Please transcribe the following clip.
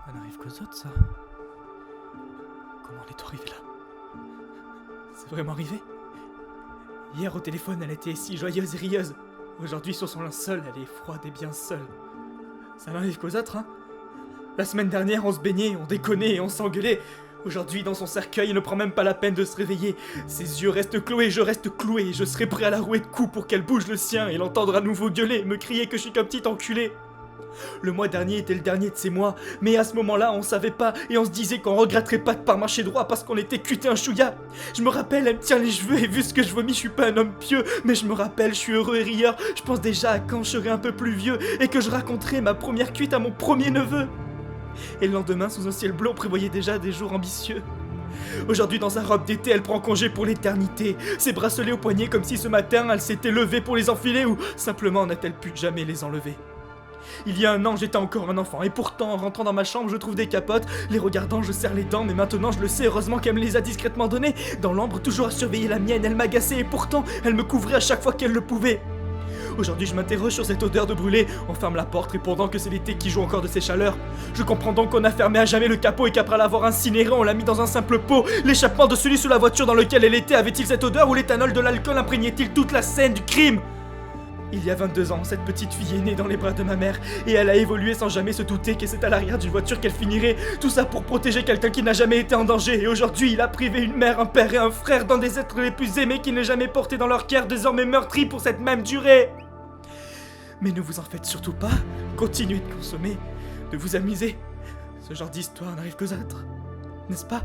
Ça n'arrive qu'aux autres, ça. Comment on est arrivé là? C'est vraiment arrivé? Hier au téléphone, elle était si joyeuse et rieuse. Aujourd'hui, sur son linceul, elle est froide et bien seule. Ça n'arrive qu'aux autres, hein? La semaine dernière, on se baignait, on déconnait et on s'engueulait. Aujourd'hui, dans son cercueil, il ne prend même pas la peine de se réveiller. Ses yeux restent cloués, je reste cloué. Je serai prêt à la rouer de coups pour qu'elle bouge le sien et l'entendre à nouveau gueuler, me crier que je suis qu'un petit enculé. Le mois dernier était le dernier de ces mois, mais à ce moment-là, on savait pas et on se disait qu'on regretterait pas de pas marcher droit parce qu'on était cuté un chouïa. Je me rappelle, elle me tient les cheveux et vu ce que je vomis, je suis pas un homme pieux, mais je me rappelle, je suis heureux et rieur. Je pense déjà à quand je serai un peu plus vieux et que je raconterai ma première cuite à mon premier neveu. Et le lendemain, sous un ciel bleu, on prévoyait déjà des jours ambitieux. Aujourd'hui, dans sa robe d'été, elle prend congé pour l'éternité. Ses bracelets au poignet comme si ce matin, elle s'était levée pour les enfiler ou simplement n'a-t-elle pu jamais les enlever. Il y a un an, j'étais encore un enfant, et pourtant, en rentrant dans ma chambre, je trouve des capotes. Les regardant, je serre les dents, mais maintenant je le sais, heureusement qu'elle me les a discrètement données. Dans l'ombre, toujours à surveiller la mienne, elle m'agaçait, et pourtant, elle me couvrait à chaque fois qu'elle le pouvait. Aujourd'hui, je m'interroge sur cette odeur de brûlé. On ferme la porte, répondant que c'est l'été qui joue encore de ses chaleurs. Je comprends donc qu'on a fermé à jamais le capot et qu'après l'avoir incinéré, on l'a mis dans un simple pot. L'échappement de celui sous la voiture dans lequel elle était avait-il cette odeur ou l'éthanol de l'alcool imprégnait-il toute la scène du crime? Il y a 22 ans, cette petite fille est née dans les bras de ma mère et elle a évolué sans jamais se douter que c'est à l'arrière d'une voiture qu'elle finirait. Tout ça pour protéger quelqu'un qui n'a jamais été en danger. Et aujourd'hui, il a privé une mère, un père et un frère d'un des êtres les plus aimés qu'il n'ait jamais porté dans leur cœur, désormais meurtri pour cette même durée. Mais ne vous en faites surtout pas. Continuez de consommer, de vous amuser. Ce genre d'histoire n'arrive qu'aux autres, n'est-ce pas?